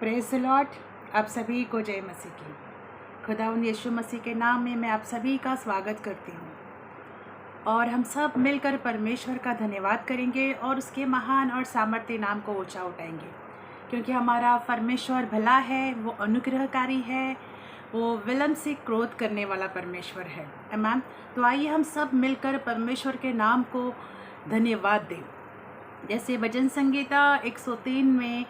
Praise the Lord. आप सभी को जय मसीह की। खुदावंद यीशु मसीह के नाम में मैं आप सभी का स्वागत करती हूँ और हम सब मिलकर परमेश्वर का धन्यवाद करेंगे और उसके महान और सामर्थ्य नाम को ऊंचा उठाएंगे, क्योंकि हमारा परमेश्वर भला है, वो अनुग्रहकारी है, वो विलंब से क्रोध करने वाला परमेश्वर है। आमीन। तो आइए हम सब मिलकर परमेश्वर के नाम को धन्यवाद दें। जैसे भजन संगीता 103 में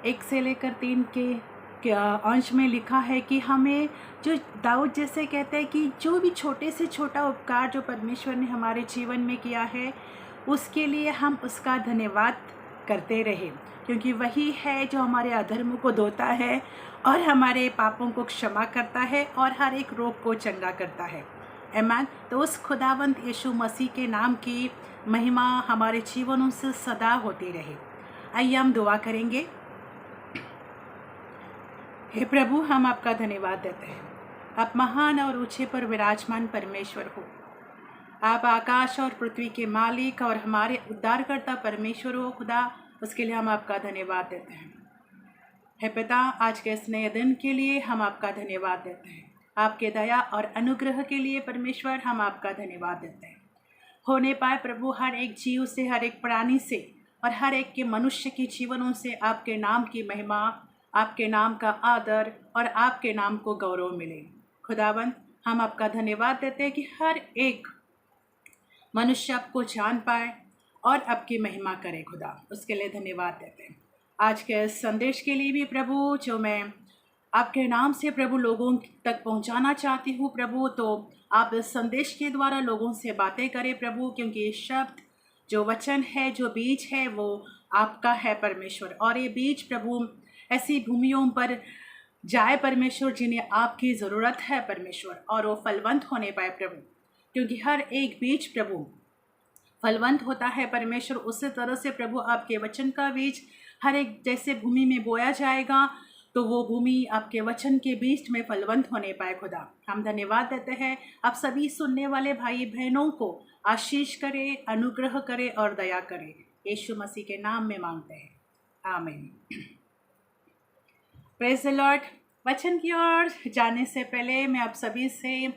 1 से लेकर 3 के अंश में लिखा है कि हमें, जो दाऊद जैसे कहते हैं कि जो भी छोटे से छोटा उपकार जो परमेश्वर ने हमारे जीवन में किया है, उसके लिए हम उसका धन्यवाद करते रहे, क्योंकि वही है जो हमारे अधर्मों को धोता है और हमारे पापों को क्षमा करता है और हर एक रोग को चंगा करता है। आमीन। तो उस खुदावंद यीशु मसीह के नाम की महिमा हमारे जीवनों से सदा होती रहे। आइए हम दुआ करेंगे। हे प्रभु, हम आपका धन्यवाद देते हैं। आप महान और ऊंचे पर विराजमान परमेश्वर हो। आप आकाश और पृथ्वी के मालिक और हमारे उद्धारकर्ता परमेश्वर हो खुदा, उसके लिए हम आपका धन्यवाद देते हैं। हे पिता, आज के इस नए दिन के लिए हम आपका धन्यवाद देते हैं। आपके दया और अनुग्रह के लिए परमेश्वर हम आपका धन्यवाद देते हैं। होने पाए प्रभु, हर एक जीव से, हर एक प्राणी से और हर एक के मनुष्य के जीवनों से आपके नाम की महिमा, आपके नाम का आदर और आपके नाम को गौरव मिले। खुदावंद, हम आपका धन्यवाद देते हैं कि हर एक मनुष्य आपको जान पाए और आपकी महिमा करे। खुदा, उसके लिए धन्यवाद देते हैं। आज के इस संदेश के लिए भी प्रभु, जो मैं आपके नाम से प्रभु लोगों तक पहुंचाना चाहती हूँ प्रभु, तो आप इस संदेश के द्वारा लोगों से बातें करें प्रभु, क्योंकि ये शब्द, जो वचन है, जो बीज है, वो आपका है परमेश्वर। और ये बीज प्रभु ऐसी भूमियों पर जाए परमेश्वर जिन्हें आपकी ज़रूरत है परमेश्वर, और वो फलवंत होने पाए प्रभु, क्योंकि हर एक बीज प्रभु फलवंत होता है परमेश्वर। उसी तरह से प्रभु आपके वचन का बीज हर एक जैसे भूमि में बोया जाएगा, तो वो भूमि आपके वचन के बीज में फलवंत होने पाए। खुदा, हम धन्यवाद देते हैं। आप सभी सुनने वाले भाई बहनों को आशीष करे, अनुग्रह करे और दया करे। यीशु मसीह के नाम में मांगते हैं, आमीन। Praise the Lord. वचन की ओर जाने से पहले मैं आप सभी से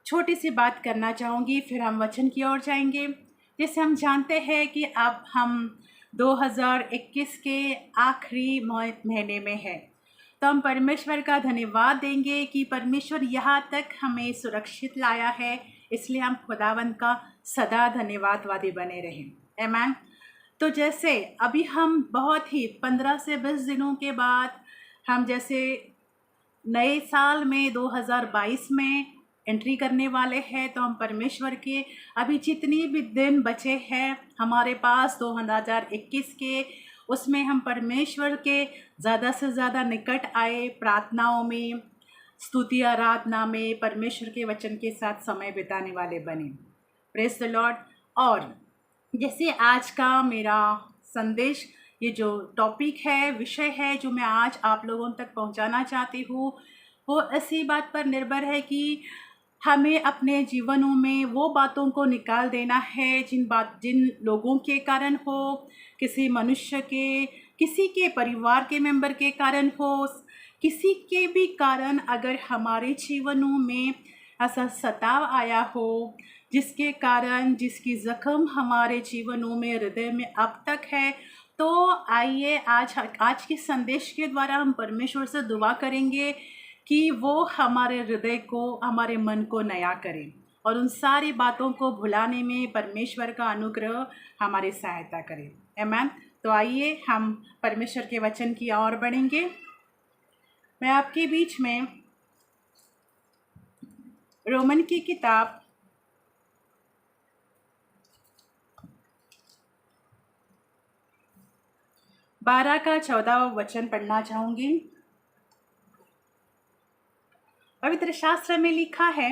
छोटी सी बात करना चाहूँगी, फिर हम वचन की ओर जाएंगे। जैसे हम जानते हैं कि अब हम 2021 के आखिरी महीने में है, तो हम परमेश्वर का धन्यवाद देंगे कि परमेश्वर यहाँ तक हमें सुरक्षित लाया है। इसलिए हम खुदावंद का सदा धन्यवादवादी बने रहें। आमीन। तो जैसे अभी हम बहुत ही 15 से 20 दिनों के बाद हम जैसे नए साल में 2022 में एंट्री करने वाले हैं, तो हम परमेश्वर के अभी जितनी भी दिन बचे हैं हमारे पास 2021 के, उसमें हम परमेश्वर के ज़्यादा से ज़्यादा निकट आए, प्रार्थनाओं में, स्तुति आराधना में, परमेश्वर के वचन के साथ समय बिताने वाले बने। Praise the Lord. और जैसे आज का मेरा संदेश, ये जो टॉपिक है, विषय है जो मैं आज आप लोगों तक पहुंचाना चाहती हूँ, वो ऐसी बात पर निर्भर है कि हमें अपने जीवनों में वो बातों को निकाल देना है जिन लोगों के कारण हो, किसी मनुष्य के, किसी के परिवार के मेंबर के कारण हो, किसी के भी कारण अगर हमारे जीवनों में ऐसा सताव आया हो, जिसके कारण, जिसकी जख्म हमारे जीवनों में, हृदय में अब तक है, तो आइए आज के संदेश के द्वारा हम परमेश्वर से दुआ करेंगे कि वो हमारे हृदय को, हमारे मन को नया करें और उन सारी बातों को भुलाने में परमेश्वर का अनुग्रह हमारी सहायता करे। आमीन। तो आइए हम परमेश्वर के वचन की ओर बढ़ेंगे। मैं आपके बीच में रोमन की किताब 12 का 14 वचन पढ़ना चाहूँगी। पवित्र शास्त्र में लिखा है,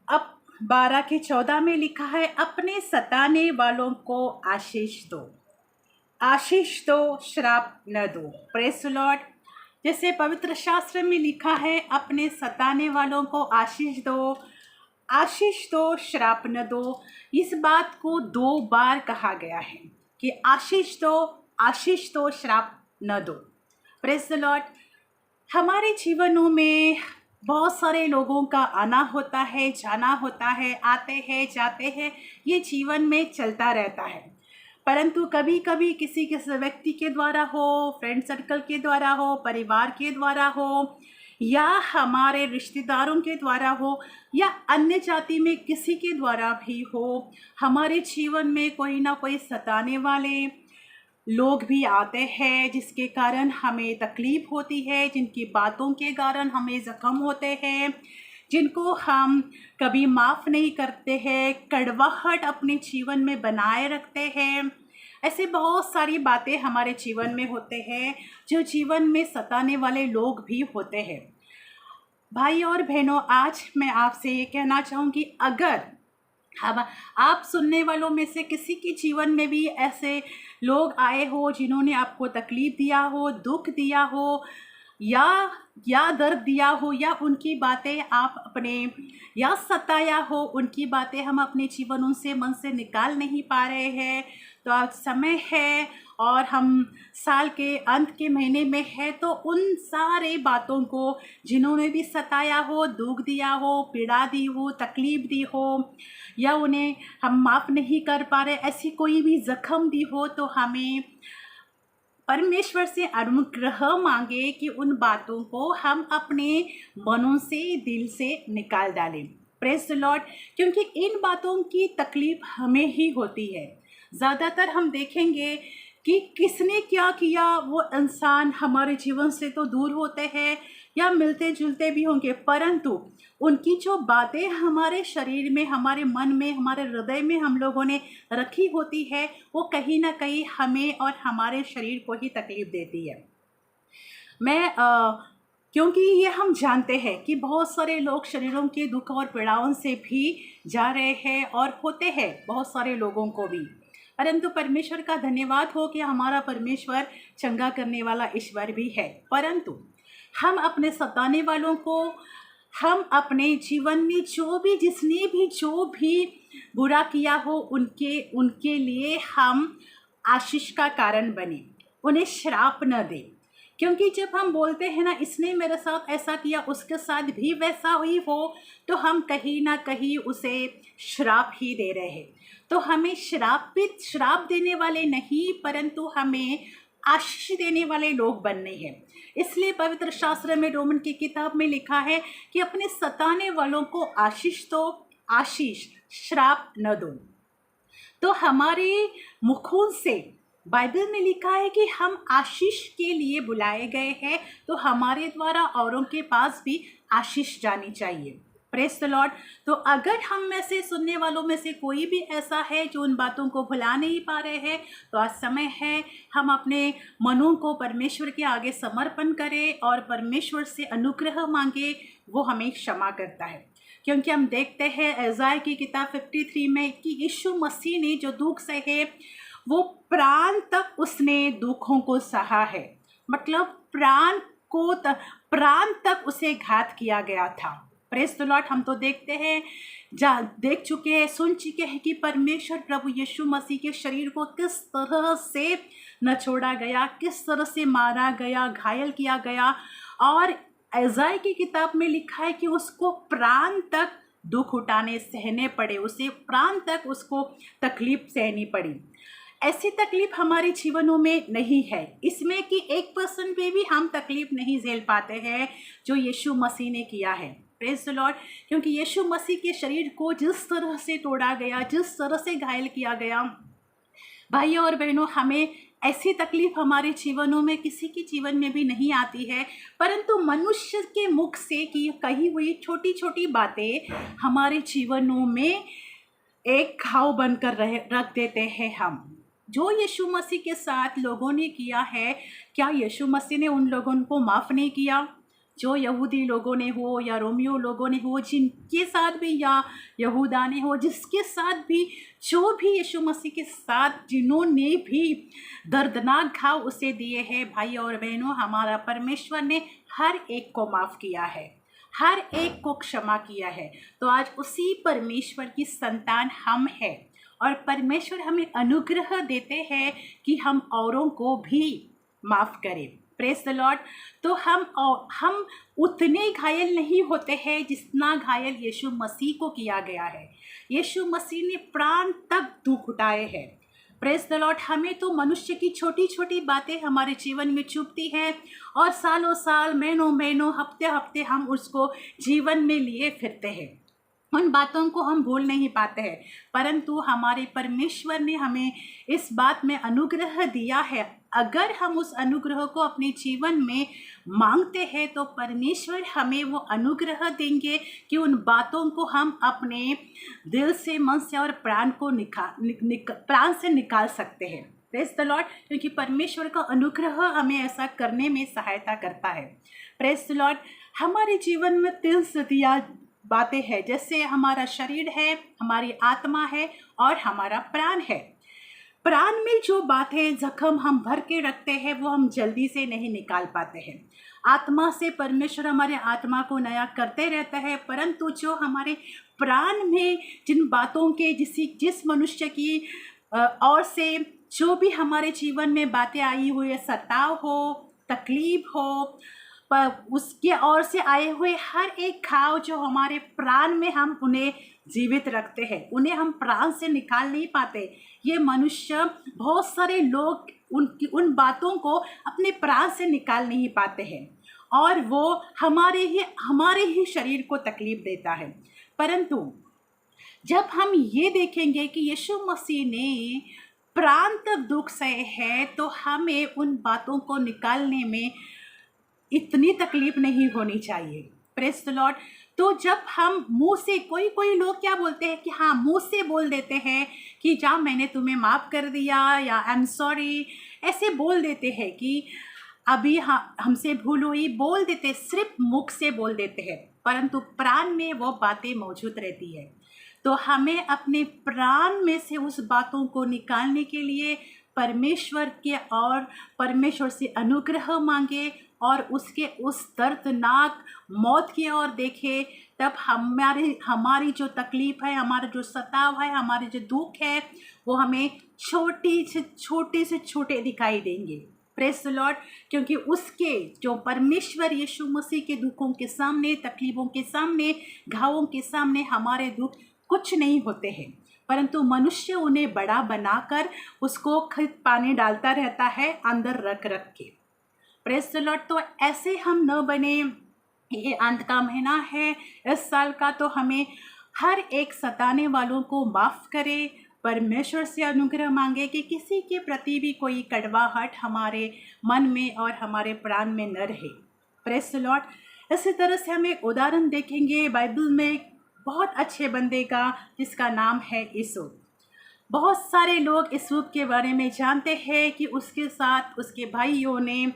अब 12 के 14 में लिखा है, अपने सताने वालों को आशीष दो, आशीष दो, श्राप न दो। Praise the Lord. जैसे पवित्र शास्त्र में लिखा है, अपने सताने वालों को आशीष दो, आशीष दो, श्राप न दो। इस बात को 2 बार कहा गया है कि आशीष दो, आशीष दो, श्राप न दो। Praise the Lord. हमारे जीवनों में बहुत सारे लोगों का आना होता है, जाना होता है, आते हैं, जाते हैं, ये जीवन में चलता रहता है। परंतु कभी कभी किसी किसी व्यक्ति के द्वारा हो, फ्रेंड सर्कल के द्वारा हो, परिवार के द्वारा हो, या हमारे रिश्तेदारों के द्वारा हो, या अन्य जाति में किसी के द्वारा भी हो, हमारे जीवन में कोई ना कोई सताने वाले लोग भी आते हैं, जिसके कारण हमें तकलीफ़ होती है, जिनकी बातों के कारण हमें ज़ख्म होते हैं, जिनको हम कभी माफ़ नहीं करते हैं, कड़वाहट अपने जीवन में बनाए रखते हैं। ऐसे बहुत सारी बातें हमारे जीवन में होते हैं, जो जीवन में सताने वाले लोग भी होते हैं। भाई और बहनों, आज मैं आपसे ये कहना चाहूँगी, अगर हम आप सुनने वालों में से किसी के जीवन में भी ऐसे लोग आए हो जिन्होंने आपको तकलीफ़ दिया हो, दुख दिया हो, या दर्द दिया हो, या उनकी बातें आप अपने, या सताया हो, उनकी बातें हम अपने जीवनों से, मन से निकाल नहीं पा रहे हैं, तो आज समय है और हम साल के अंत के महीने में है, तो उन सारे बातों को, जिन्होंने भी सताया हो, दुख दिया हो, पीड़ा दी हो, तकलीफ़ दी हो, या उन्हें हम माफ़ नहीं कर पा रहे, ऐसी कोई भी ज़ख्म दी हो, तो हमें परमेश्वर से अनुग्रह मांगे कि उन बातों को हम अपने मनों से, दिल से निकाल डालें। Praise the Lord. क्योंकि इन बातों की तकलीफ़ हमें ही होती है। ज़्यादातर हम देखेंगे कि किसने क्या किया, वो इंसान हमारे जीवन से तो दूर होते हैं या मिलते जुलते भी होंगे, परंतु उनकी जो बातें हमारे शरीर में, हमारे मन में, हमारे हृदय में हम लोगों ने रखी होती है, वो कहीं ना कहीं हमें और हमारे शरीर को ही तकलीफ़ देती है। क्योंकि ये हम जानते हैं कि बहुत सारे लोग शरीरों के दुख और पीड़ाओं से भी जा रहे हैं और होते हैं बहुत सारे लोगों को भी, परंतु परमेश्वर का धन्यवाद हो कि हमारा परमेश्वर चंगा करने वाला ईश्वर भी है। परंतु हम अपने सताने वालों को, हम अपने जीवन में जिसने भी जो भी बुरा किया हो, उनके लिए हम आशीष का कारण बने, उन्हें श्राप न दें। क्योंकि जब हम बोलते हैं ना, इसने मेरे साथ ऐसा किया, उसके साथ भी वैसा हुई हो, तो हम कहीं ना कहीं उसे श्राप ही दे रहे हैं। तो हमें श्राप देने वाले नहीं, परंतु हमें आशीष देने वाले लोग बनने हैं। इसलिए पवित्र शास्त्र में, रोमन की किताब में लिखा है कि अपने सताने वालों को आशीष दो, आशीष, श्राप न दो। तो हमारे मुखों से बाइबल में लिखा है कि हम आशीष के लिए बुलाए गए हैं, तो हमारे द्वारा औरों के पास भी आशीष जानी चाहिए। Praise the Lord. तो अगर हम में से, सुनने वालों में से कोई भी ऐसा है जो उन बातों को भुला नहीं पा रहे हैं, तो आज समय है हम अपने मनों को परमेश्वर के आगे समर्पण करें और परमेश्वर से अनुग्रह मांगे। वो हमें क्षमा करता है। क्योंकि हम देखते हैं यशायाह की किताब 53 में कि यीशु मसीह ने जो दुख सहे, वो प्राण तक उसने दुखों को सहा है। मतलब प्राण तक उसे घात किया गया था। Praise the Lord. हम तो देखते हैं, देख चुके हैं, सुन चुके हैं कि परमेश्वर प्रभु यीशु मसीह के शरीर को किस तरह से नचोड़ा गया, किस तरह से मारा गया, घायल किया गया। और यशायाह की किताब में लिखा है कि उसको प्राण तक दुख उठाने, सहने पड़े, उसे प्राण तक उसको तकलीफ सहनी पड़ी। ऐसी तकलीफ हमारे जीवनों में नहीं है, इसमें कि 1% पे भी हम तकलीफ नहीं झेल पाते हैं जो यीशु मसीह ने किया है। Praise the Lord. क्योंकि यीशु मसीह के शरीर को जिस तरह से तोड़ा गया, जिस तरह से घायल किया गया, भाइयों और बहनों, हमें ऐसी तकलीफ हमारे जीवनों में, किसी के जीवन में भी नहीं आती है, परंतु मनुष्य के मुख से कही हुई छोटी छोटी बातें हमारे जीवनों में एक घाव बनकर रख देते हैं। हम जो यीशु मसीह के साथ लोगों ने किया है, क्या यीशु मसीह ने उन लोगों को माफ़ नहीं किया? जो यहूदी लोगों ने हो या रोमियो लोगों ने हो, जिनके साथ भी, या यहूदा ने हो, जिसके साथ भी, जो भी यीशु मसीह के साथ जिन्होंने भी दर्दनाक घाव उसे दिए हैं, भाई और बहनों, हमारा परमेश्वर ने हर एक को माफ़ किया है, हर एक को क्षमा किया है। तो आज उसी परमेश्वर की संतान हम हैं और परमेश्वर हमें अनुग्रह देते हैं कि हम औरों को भी माफ़ करे। Praise the Lord. तो हम उतने घायल नहीं होते हैं जितना घायल यीशु मसीह को किया गया है। यीशु मसीह ने प्राण तक दुख उठाए हैं। Praise the Lord. हमें तो मनुष्य की छोटी छोटी बातें हमारे जीवन में चुभती हैं और सालों साल, महीनों महीनों, हफ्ते हफ्ते हम उसको जीवन में लिए फिरते हैं। उन बातों को हम भूल नहीं पाते हैं, परंतु हमारे परमेश्वर ने हमें इस बात में अनुग्रह दिया है। अगर हम उस अनुग्रह को अपने जीवन में मांगते हैं तो परमेश्वर हमें वो अनुग्रह देंगे कि उन बातों को हम अपने दिल से, मन से और प्राण को प्राण से निकाल सकते हैं। Praise the Lord. क्योंकि परमेश्वर का अनुग्रह हमें ऐसा करने में सहायता करता है। Praise the Lord. हमारे जीवन में 3 सदियाँ बातें हैं, जैसे हमारा शरीर है, हमारी आत्मा है और हमारा प्राण है। प्राण में जो बातें जख्म हम भर के रखते हैं वो हम जल्दी से नहीं निकाल पाते हैं। आत्मा से परमेश्वर हमारे आत्मा को नया करते रहता है, परंतु जो हमारे प्राण में जिन बातों के जिस मनुष्य की और से जो भी हमारे जीवन में बातें आई हुई है, सताव हो, तकलीफ हो, पर उसके ओर से आए हुए हर एक घाव जो हमारे प्राण में, हम उन्हें जीवित रखते हैं, उन्हें हम प्राण से निकाल नहीं पाते। ये मनुष्य, बहुत सारे लोग उन बातों को अपने प्राण से निकाल नहीं पाते हैं और वो हमारे ही शरीर को तकलीफ देता है। परंतु जब हम ये देखेंगे कि यीशु मसीह ने प्राण तक दुख सहे है, तो हमें उन बातों को निकालने में इतनी तकलीफ नहीं होनी चाहिए। Praise the Lord. तो जब हम मुंह से, कोई लोग क्या बोलते हैं कि हाँ, मुंह से बोल देते हैं कि जा मैंने तुम्हें माफ़ कर दिया या आई एम सॉरी, ऐसे बोल देते हैं कि अभी हमसे भूल हुई, बोल देते, सिर्फ मुख से बोल देते हैं, परंतु प्राण में वो बातें मौजूद रहती है। तो हमें अपने प्राण में से उस बातों को निकालने के लिए परमेश्वर से अनुग्रह मांगे और उसके उस दर्दनाक मौत की ओर देखे। तब हमारी जो तकलीफ है, हमारा जो सताव है, हमारे जो दुख है, वो हमें छोटे से छोटे दिखाई देंगे। Praise the Lord. क्योंकि उसके जो परमेश्वर यीशु मसीह के दुखों के सामने, तकलीफों के सामने, घावों के सामने हमारे दुख कुछ नहीं होते हैं, परंतु मनुष्य उन्हें बड़ा बनाकर उसको खित पानी डालता रहता है अंदर रख के। Praise the Lord. तो ऐसे हम न बने। ये अंत का महीना है इस साल का, तो हमें हर एक सताने वालों को माफ़ करे, परमेश्वर से अनुग्रह मांगे कि किसी के प्रति भी कोई कड़वाहट हमारे मन में और हमारे प्राण में न रहे। Praise the Lord. इसी तरह से हमें उदाहरण देखेंगे बाइबल में बहुत अच्छे बंदे का, जिसका नाम है यूसुफ। बहुत सारे लोग यूसुफ के बारे में जानते हैं कि उसके साथ उसके भाइयों ने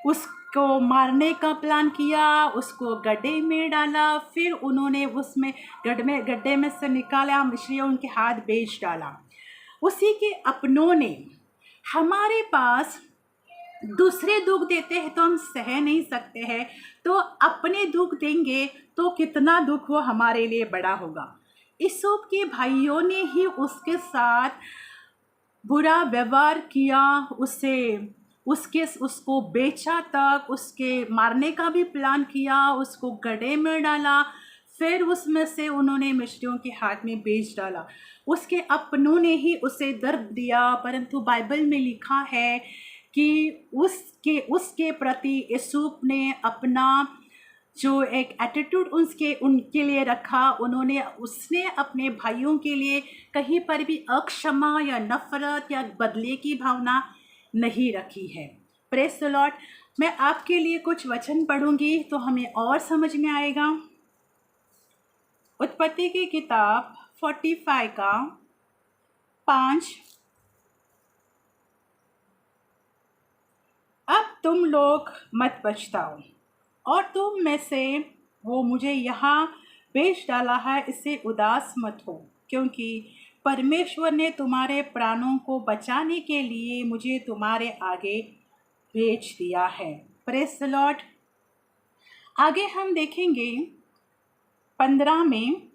उसको मारने का प्लान किया, उसको गड्ढे में डाला, फिर उन्होंने उसमें गड्ढे में से निकाला, मिस्रियों उनके हाथ बेच डाला। उसी के अपनों ने हमारे पास दूसरे दुख देते हैं तो हम सह नहीं सकते हैं, तो अपने दुख देंगे तो कितना दुख वो हमारे लिए बड़ा होगा। यूसुफ के भाइयों ने ही उसके साथ बुरा व्यवहार किया, उसको बेचा तक, उसके मारने का भी प्लान किया, उसको गड्ढे में डाला, फिर उसमें से उन्होंने मिस्रियों के हाथ में बेच डाला। उसके अपनों ने ही उसे दर्द दिया, परंतु बाइबल में लिखा है कि उसके प्रति यूसुफ ने अपना जो एक एटीट्यूड उनके लिए रखा, उसने अपने भाइयों के लिए कहीं पर भी अक्षमा या नफरत या बदले की भावना नहीं रखी है। Praise the Lord. मैं आपके लिए कुछ वचन पढ़ूंगी तो हमें और समझ में आएगा। उत्पत्ति की किताब 45 का 5। अब तुम लोग मत पछताओ और तुम में से वो मुझे यहाँ बेच डाला है, इससे उदास मत हो, क्योंकि परमेश्वर ने तुम्हारे प्राणों को बचाने के लिए मुझे तुम्हारे आगे भेज दिया है। Praise the Lord. आगे हम देखेंगे 15 में,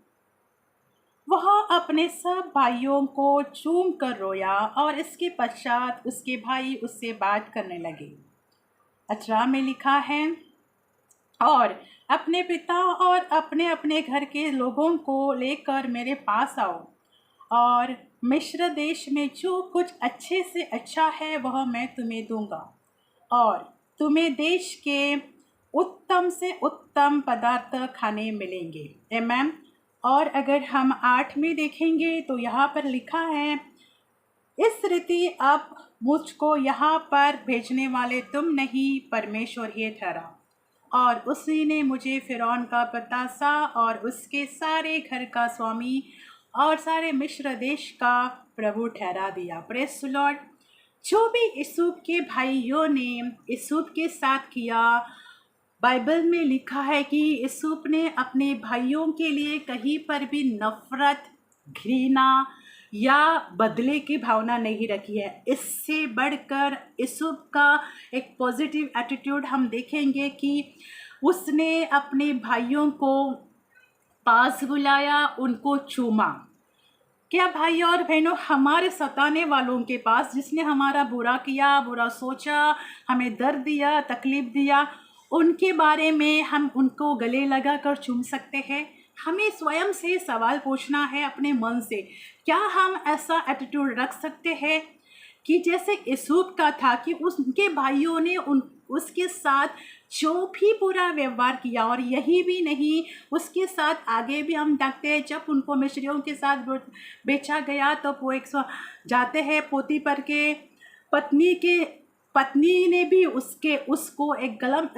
वह अपने सब भाइयों को चूम कर रोया और इसके पश्चात उसके भाई उससे बात करने लगे। 18 में लिखा है, और अपने पिता और अपने अपने घर के लोगों को लेकर मेरे पास आओ, और मिस्र देश में जो कुछ अच्छे से अच्छा है वह मैं तुम्हें दूंगा, और तुम्हें देश के उत्तम से उत्तम पदार्थ खाने मिलेंगे। आमीन। और अगर हम 8 में देखेंगे तो यहाँ पर लिखा है, इस रीति अब मुझको यहाँ पर भेजने वाले तुम नहीं, परमेश्वर ही ठहरा। और उसी ने मुझे फ़िरौन का पतासा और उसके सारे घर का स्वामी और सारे मिस्र देश का प्रभु ठहरा दिया। Praise the Lord. जो भी यूसुफ के भाइयों ने यूसुफ के साथ किया, बाइबल में लिखा है कि यूसुफ ने अपने भाइयों के लिए कहीं पर भी नफ़रत, घृणा या बदले की भावना नहीं रखी है। इससे बढ़कर यूसुफ का एक पॉजिटिव एटीट्यूड हम देखेंगे कि उसने अपने भाइयों को पास बुलाया, उनको चूमा। क्या भाई और बहनों, हमारे सताने वालों के पास, जिसने हमारा बुरा किया, बुरा सोचा, हमें दर्द दिया, तकलीफ़ दिया, उनके बारे में हम उनको गले लगा कर चूम सकते हैं? हमें स्वयं से सवाल पूछना है अपने मन से, क्या हम ऐसा एटीट्यूड रख सकते हैं कि जैसे यूसुफ का था कि उसके भाइयों ने उसके साथ जो भी बुरा व्यवहार किया, और यही भी नहीं, उसके साथ आगे भी हम देखते हैं, जब उनको मिस्रियों के साथ बेचा गया तो वो जाते हैं पोतीफर के पत्नी ने भी उसको एक गलत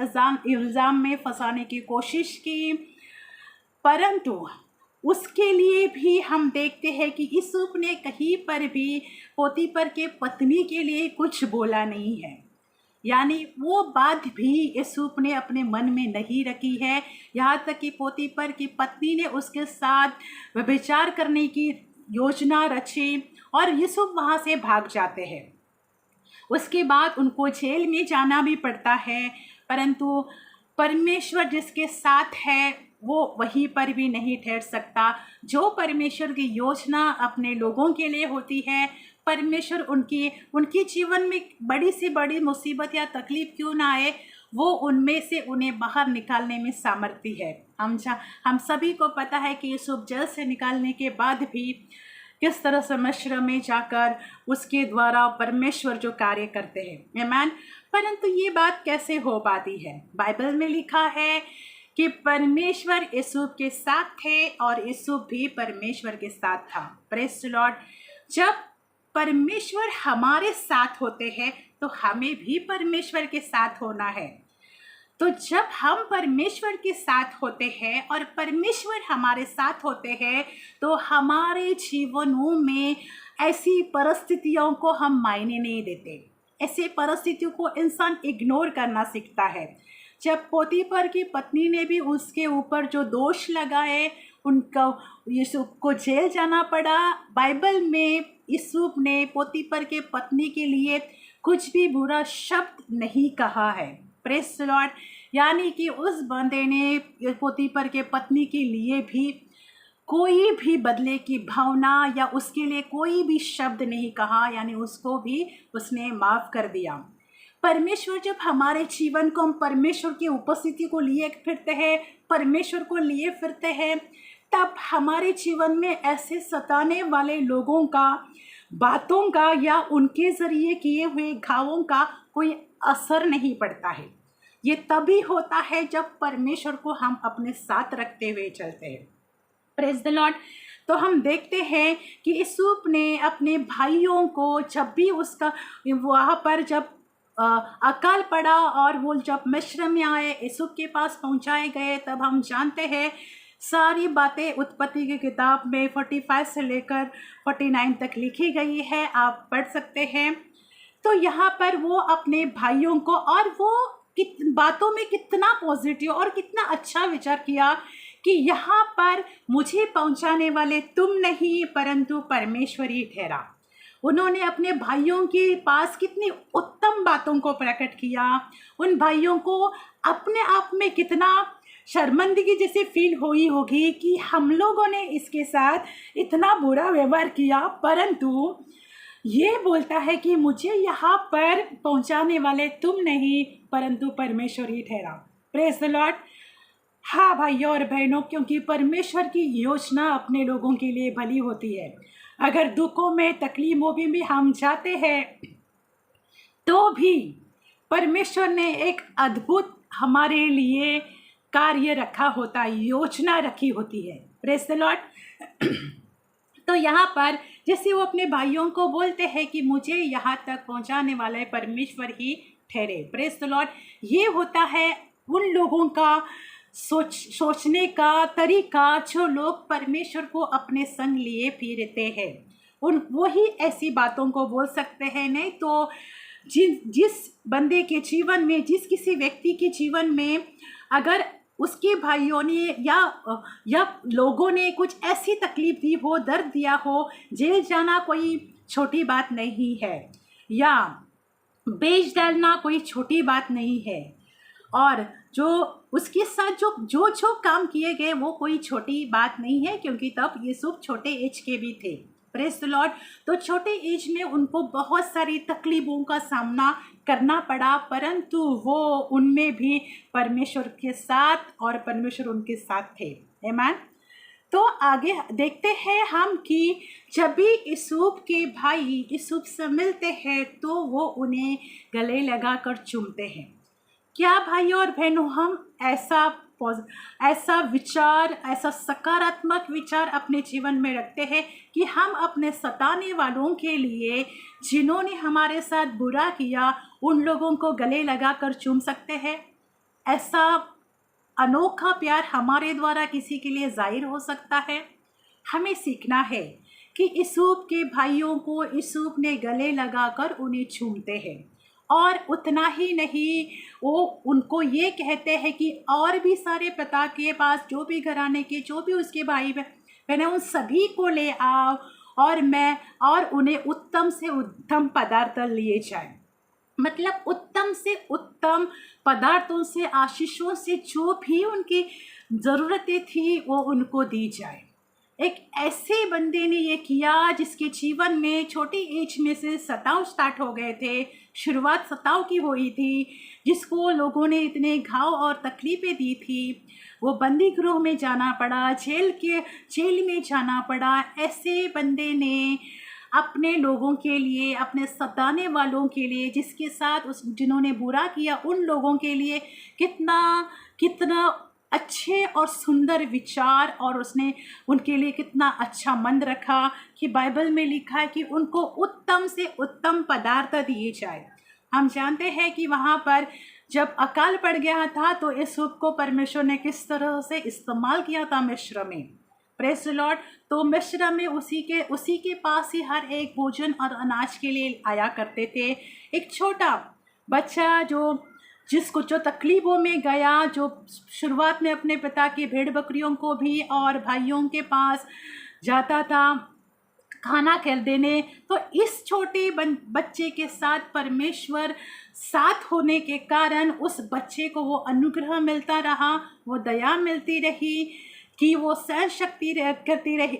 इल्ज़ाम में फंसाने की कोशिश की, परंतु उसके लिए भी हम देखते हैं कि यूसुफ ने कहीं पर भी पोतीफर के पत्नी के लिए कुछ बोला नहीं है। यानी वो बात भी यूसुफ ने अपने मन में नहीं रखी है, यहाँ तक कि पोतीफर की पत्नी ने उसके साथ व्यभिचार करने की योजना रची और यूसुफ वहाँ से भाग जाते हैं। उसके बाद उनको जेल में जाना भी पड़ता है, परंतु परमेश्वर जिसके साथ है वो वहीं पर भी नहीं ठहर सकता। जो परमेश्वर की योजना अपने लोगों के लिए होती है, परमेश्वर उनकी जीवन में बड़ी से बड़ी मुसीबत या तकलीफ़ क्यों ना आए, वो उनमें से उन्हें बाहर निकालने में सामर्थ्य है। हम सभी को पता है कि यूसुफ जेल से निकालने के बाद भी किस तरह से मिस्र में जाकर उसके द्वारा परमेश्वर जो कार्य करते हैं। आमीन। परंतु ये बात कैसे हो पाती है? बाइबल में लिखा है कि परमेश्वर यूसुफ के साथ थे और यूसुफ भी परमेश्वर के साथ था। Praise the Lord. जब परमेश्वर हमारे साथ होते हैं तो हमें भी परमेश्वर के साथ होना है। तो जब हम परमेश्वर के साथ होते हैं और परमेश्वर हमारे साथ होते हैं तो हमारे जीवनों में ऐसी परिस्थितियों को हम मायने नहीं देते। ऐसे परिस्थितियों को इंसान इग्नोर करना सीखता है। जब पोतीफर की पत्नी ने भी उसके ऊपर जो दोष लगाए, उनका यूसुफ को जेल जाना पड़ा। बाइबल में यूसुफ ने पोतीफर के पत्नी के लिए कुछ भी बुरा शब्द नहीं कहा है। Praise the Lord. यानी कि उस बंदे ने पोतीफर के पत्नी के लिए भी कोई भी बदले की भावना या उसके लिए कोई भी शब्द नहीं कहा, यानी उसको भी उसने माफ़ कर दिया। परमेश्वर जब हमारे जीवन को, हम परमेश्वर की उपस्थिति को लिए फिरते हैं, परमेश्वर को लिए फिरते हैं, तब हमारे जीवन में ऐसे सताने वाले लोगों का, बातों का या उनके ज़रिए किए हुए घावों का कोई असर नहीं पड़ता है। ये तभी होता है जब परमेश्वर को हम अपने साथ रखते हुए चलते हैं। Praise the Lord. तो हम देखते हैं कि यूसुफ ने अपने भाइयों को, जब भी उसका वहाँ पर जब अकाल पड़ा और वो जब मिस्र में आए, यूसुफ के पास पहुँचाए गए, तब हम जानते हैं सारी बातें उत्पत्ति की किताब में 45 से लेकर 49 तक लिखी गई है, आप पढ़ सकते हैं। तो यहाँ पर वो अपने भाइयों को, और वो बातों में कितना पॉजिटिव और कितना अच्छा विचार किया कि यहाँ पर मुझे पहुँचाने वाले तुम नहीं परंतु परमेश्वर ही ठहरा। उन्होंने अपने भाइयों के पास कितनी उत्तम बातों को प्रकट किया, उन भाइयों को अपने आप में कितना शर्मिंदगी जैसे फील हुई होगी कि हम लोगों ने इसके साथ इतना बुरा व्यवहार किया, परंतु ये बोलता है कि मुझे यहाँ पर पहुँचाने वाले तुम नहीं परंतु परमेश्वर ही ठहरा। Praise the Lord. हाँ भाइयों और बहनों, क्योंकि परमेश्वर की योजना अपने लोगों के लिए भली होती है। अगर दुखों में तकलीफों में भी हम जाते हैं तो भी परमेश्वर ने एक अद्भुत हमारे लिए कार्य रखा होता है, योजना रखी होती है। Praise the Lord. तो यहाँ पर जैसे वो अपने भाइयों को बोलते हैं कि मुझे यहाँ तक पहुँचाने वाला है परमेश्वर ही ठहरे। Praise the Lord. ये होता है उन लोगों का सोचने का तरीका जो लोग परमेश्वर को अपने संग लिए फिरते हैं। वही ऐसी बातों को बोल सकते हैं। नहीं तो जिस बंदे के जीवन में, जिस किसी व्यक्ति के जीवन में अगर उसके भाइयों ने या लोगों ने कुछ ऐसी तकलीफ दी हो, दर्द दिया हो, जेल जाना कोई छोटी बात नहीं है, या बेच डालना कोई छोटी बात नहीं है, और जो उसके साथ जो काम किए गए वो कोई छोटी बात नहीं है, क्योंकि तब यूसुफ छोटे एज के भी थे। Praise the Lord. तो छोटे एज में उनको बहुत सारी तकलीफों का सामना करना पड़ा, परंतु वो उनमें भी परमेश्वर के साथ और परमेश्वर उनके साथ थे। आमीन। तो आगे देखते हैं हम कि जब भी यूसुफ के भाई यूसुफ से मिलते हैं तो वो उन्हें गले लगाकर चूमते हैं। क्या भाइयों और बहनों, हम ऐसा विचार, ऐसा सकारात्मक विचार अपने जीवन में रखते हैं कि हम अपने सताने वालों के लिए, जिन्होंने हमारे साथ बुरा किया, उन लोगों को गले लगाकर चूम सकते हैं? ऐसा अनोखा प्यार हमारे द्वारा किसी के लिए जाहिर हो सकता है? हमें सीखना है कि यूसुफ के भाइयों को यूसुफ ने गले लगाकर उन्हें चूमते हैं, और उतना ही नहीं, वो उनको ये कहते हैं कि और भी सारे पिता के पास जो भी घराने के, जो भी उसके भाई बहन, उन सभी को ले आओ और उन्हें उत्तम से उत्तम पदार्थ लिए जाए। मतलब उत्तम से उत्तम पदार्थों से, आशीषों से जो भी उनकी ज़रूरतें थी वो उनको दी जाए। एक ऐसे बंदे ने ये किया जिसके जीवन में छोटी एज में से सताव स्टार्ट हो गए थे, शुरुआत सताव की हुई थी, जिसको लोगों ने इतने घाव और तकलीफ़ें दी थी। वो बंदी गृह में जाना पड़ा, जेल में जाना पड़ा। ऐसे बंदे ने अपने लोगों के लिए, अपने सताने वालों के लिए, जिसके साथ जिन्होंने बुरा किया, उन लोगों के लिए कितना अच्छे और सुंदर विचार, और उसने उनके लिए कितना अच्छा मन रखा कि बाइबल में लिखा है कि उनको उत्तम से उत्तम पदार्थ दिए जाए। हम जानते हैं कि वहाँ पर जब अकाल पड़ गया था तो यूसुफ को परमेश्वर ने किस तरह से इस्तेमाल किया था मिस्र में। Praise the Lord. तो मिस्र में उसी के पास ही हर एक भोजन और अनाज के लिए आया करते थे। एक छोटा बच्चा जिसको तकलीफ़ों में गया, जो शुरुआत में अपने पिता की भेड़ बकरियों को भी और भाइयों के पास जाता था खाना कर देने, तो इस छोटे बच्चे के साथ परमेश्वर साथ होने के कारण उस बच्चे को वो अनुग्रह मिलता रहा, वो दया मिलती रही, कि वो सहन शक्ति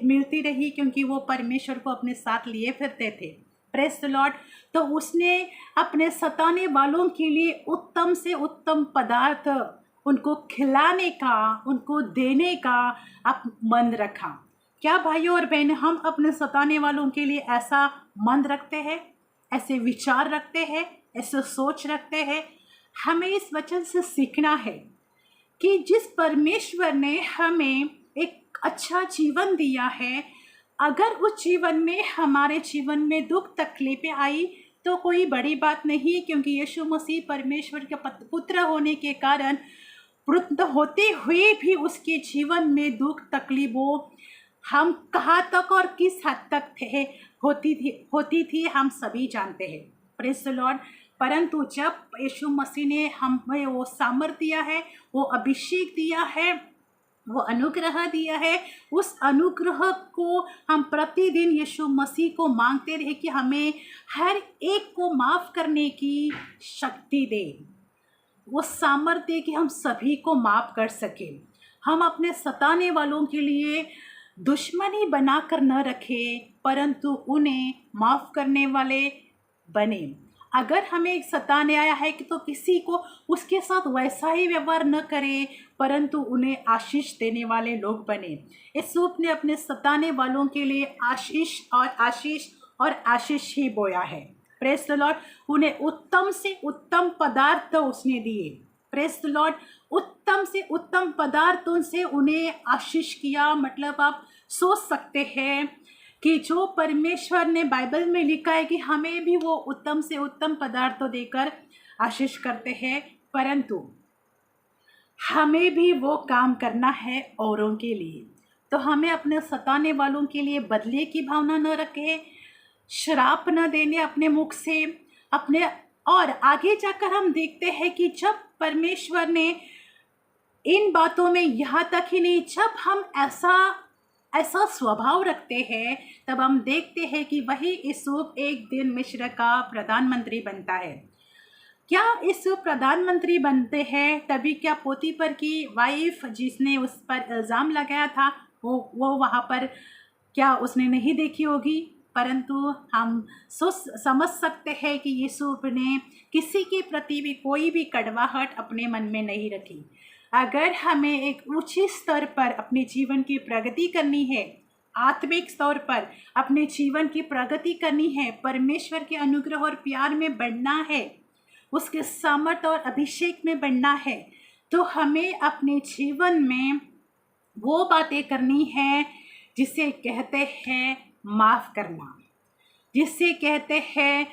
मिलती रही, क्योंकि वो परमेश्वर को अपने साथ लिए फिरते थे। Praise the Lord. तो उसने अपने सताने वालों के लिए उत्तम से उत्तम पदार्थ उनको खिलाने का, उनको देने का मन रखा। क्या भाइयों और बहन, हम अपने सताने वालों के लिए ऐसा मन रखते हैं, ऐसे विचार रखते हैं, ऐसे सोच रखते हैं? हमें इस वचन से सीखना है कि जिस परमेश्वर ने हमें एक अच्छा जीवन दिया है, अगर उस जीवन में, हमारे जीवन में दुख तकलीफें आई तो कोई बड़ी बात नहीं, क्योंकि यीशु मसीह परमेश्वर के पुत्र होने के कारण वृद्ध होते हुए भी उसके जीवन में दुख तकलीफों हम कहाँ तक और किस हद तक होती थी हम सभी जानते हैं। Praise the Lord. परंतु जब यीशु मसीह ने हमें वो सामर्थ दिया है, वो अभिषेक दिया है, वो अनुग्रह दिया है, उस अनुग्रह को हम प्रतिदिन यीशु मसीह को मांगते रहे कि हमें हर एक को माफ़ करने की शक्ति दे। वो सामर्थ्य कि हम सभी को माफ़ कर सकें। हम अपने सताने वालों के लिए दुश्मनी बनाकर न रखें, परंतु उन्हें माफ़ करने वाले बने। अगर हमें एक सताने आया है कि तो किसी को उसके साथ वैसा ही व्यवहार न करें, परंतु उन्हें आशीष देने वाले लोग बने। यूसुफ ने अपने सताने वालों के लिए आशीष और आशीष और आशीष ही बोया है। Praise the Lord. उन्हें उत्तम से उत्तम पदार्थ उसने दिए। Praise the Lord. उत्तम से उत्तम पदार्थों से उन्हें आशीष किया। मतलब आप सोच सकते हैं कि जो परमेश्वर ने बाइबल में लिखा है कि हमें भी वो उत्तम से उत्तम पदार्थों देकर आशीष करते हैं, परंतु हमें भी वो काम करना है औरों के लिए। तो हमें अपने सताने वालों के लिए बदले की भावना न रखें, श्राप न देने अपने मुख से अपने। और आगे जाकर हम देखते हैं कि जब परमेश्वर ने इन बातों में, यहाँ तक ही नहीं, जब हम ऐसा स्वभाव रखते हैं, तब हम देखते हैं कि वही यूसुफ एक दिन मिस्र का प्रधानमंत्री बनता है। क्या यूसुफ प्रधानमंत्री बनते हैं तभी क्या पोतीफर की वाइफ जिसने उस पर इल्ज़ाम लगाया था वो वहाँ पर क्या उसने नहीं देखी होगी? परंतु हम समझ सकते हैं कि यूसुफ ने किसी के प्रति भी कोई भी कड़वाहट अपने मन में नहीं रखी। अगर हमें एक ऊंचे स्तर पर अपने जीवन की प्रगति करनी है, आत्मिक स्तर पर अपने जीवन की प्रगति करनी है, परमेश्वर के अनुग्रह और प्यार में बढ़ना है, उसके सामर्थ और अभिषेक में बढ़ना है, तो हमें अपने जीवन में वो बातें करनी है जिसे कहते हैं माफ़ करना, जिसे कहते हैं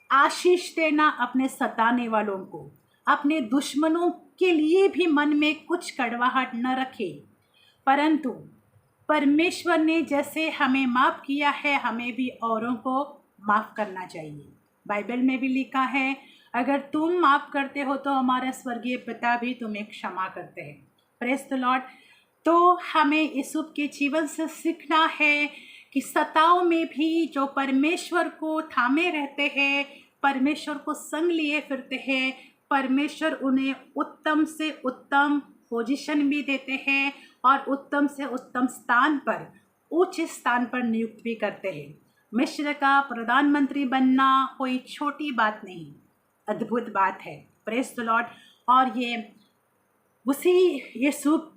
आशीष देना अपने सताने वालों को। अपने दुश्मनों के लिए भी मन में कुछ कड़वाहट न रखें, परंतु परमेश्वर ने जैसे हमें माफ़ किया है, हमें भी औरों को माफ़ करना चाहिए। बाइबल में भी लिखा है, अगर तुम माफ़ करते हो तो हमारा स्वर्गीय पिता भी तुम्हें क्षमा करते हैं। Praise the Lord. तो हमें यूसुफ के जीवन से सीखना है कि सताव में भी जो परमेश्वर को थामे रहते हैं, परमेश्वर को संग लिए फिरते हैं, परमेश्वर उन्हें उत्तम से उत्तम पोजीशन भी देते हैं और उत्तम से उत्तम स्थान पर, उच्च स्थान पर नियुक्त भी करते हैं। मिस्र का प्रधानमंत्री बनना कोई छोटी बात नहीं, अद्भुत बात है। Praise the Lord. और ये उसी यूसुफ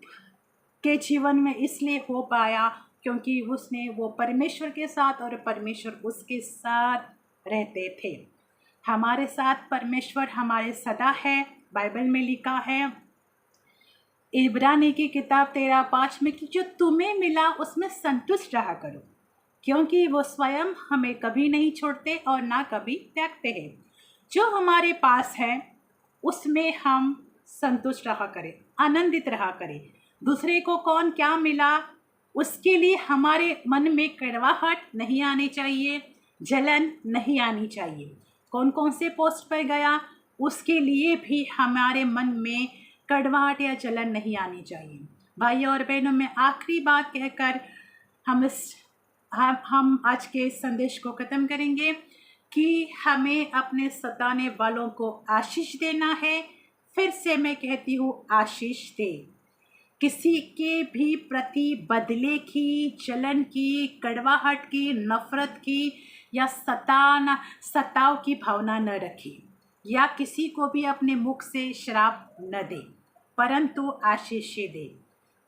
के जीवन में इसलिए हो पाया क्योंकि उसने वो परमेश्वर के साथ और परमेश्वर उसके साथ रहते थे। हमारे साथ परमेश्वर हमारे सदा है। बाइबल में लिखा है इब्रानी की किताब 13:5 में कि जो तुम्हें मिला उसमें संतुष्ट रहा करो, क्योंकि वो स्वयं हमें कभी नहीं छोड़ते और ना कभी त्यागते हैं। जो हमारे पास है उसमें हम संतुष्ट रहा करें, आनंदित रहा करें। दूसरे को कौन क्या मिला उसके लिए हमारे मन में कड़वाहट नहीं आनी चाहिए, जलन नहीं आनी चाहिए। कौन कौन से पोस्ट पर गया उसके लिए भी हमारे मन में कड़वाहट या जलन नहीं आनी चाहिए। भाई और बहनों, में आखिरी बात कहकर हम आज के इस संदेश को ख़त्म करेंगे कि हमें अपने सताने वालों को आशीष देना है। फिर से मैं कहती हूँ, आशीष दे। किसी के भी प्रति बदले की, जलन की, कड़वाहट की, नफरत की या सताव की भावना न रखें, या किसी को भी अपने मुख से श्राप न दे, परंतु आशीष दे।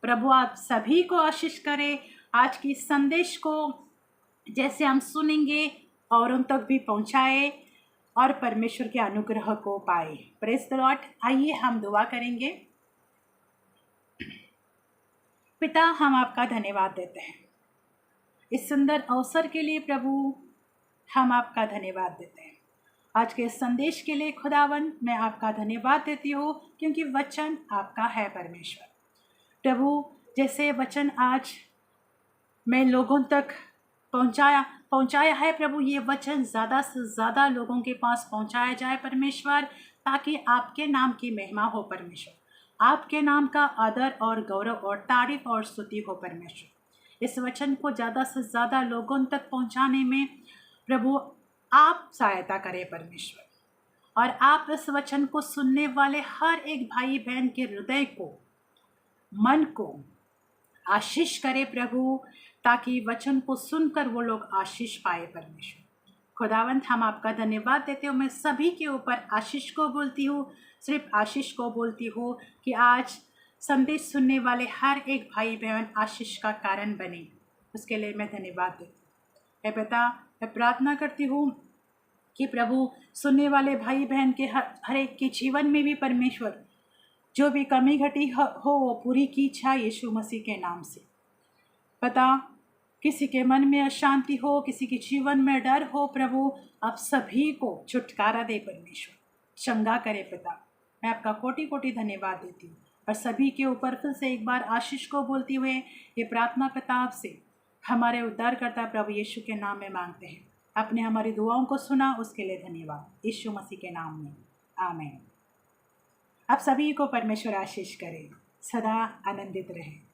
प्रभु आप सभी को आशीष करे। आज की संदेश को जैसे हम सुनेंगे और उन तक भी पहुंचाए और परमेश्वर के अनुग्रह को पाए। Praise the Lord. आइए हम दुआ करेंगे। पिता, हम आपका धन्यवाद देते हैं इस सुंदर अवसर के लिए। प्रभु, हम आपका धन्यवाद देते हैं आज के संदेश के लिए। खुदावन, मैं आपका धन्यवाद देती हूँ क्योंकि वचन आपका है परमेश्वर। प्रभु, जैसे वचन आज मैं लोगों तक पहुँचाया है प्रभु, ये वचन ज़्यादा से ज़्यादा लोगों के पास पहुँचाया जाए परमेश्वर, ताकि आपके नाम की महिमा हो परमेश्वर, आपके नाम का आदर और गौरव और तारीफ और स्तुति हो परमेश्वर। इस वचन को ज़्यादा से ज़्यादा लोगों तक पहुंचाने में प्रभु आप सहायता करें परमेश्वर। और आप इस वचन को सुनने वाले हर एक भाई बहन के हृदय को, मन को आशीष करे प्रभु, ताकि वचन को सुनकर वो लोग आशीष पाए परमेश्वर। खुदावंत, हम आपका धन्यवाद देते हो। मैं सभी के ऊपर आशीष को बोलती हूँ, सिर्फ आशीष को बोलती हूँ कि आज संदेश सुनने वाले हर एक भाई बहन आशीष का कारण बने। उसके लिए मैं धन्यवाद देती हूँ। हे पिता, मैं प्रार्थना करती हूँ कि प्रभु सुनने वाले भाई बहन के हर एक के जीवन में भी परमेश्वर जो भी कमी घटी हो वो पूरी की इच्छा यीशु मसीह के नाम से। पता किसी के मन में अशांति हो, किसी के जीवन में डर हो, प्रभु आप सभी को छुटकारा दे परमेश्वर, चंगा करे पिता। मैं आपका कोटि कोटि धन्यवाद देती हूँ और सभी के ऊपर फिर से एक बार आशीष को बोलते हुए ये प्रार्थना पिता आपसे हमारे उद्धारकर्ता प्रभु यीशु के नाम में मांगते हैं। आपने हमारी दुआओं को सुना, उसके लिए धन्यवाद यीशु मसीह के नाम में, आमीन। आप सभी को परमेश्वर आशीष करे, सदा आनंदित रहे।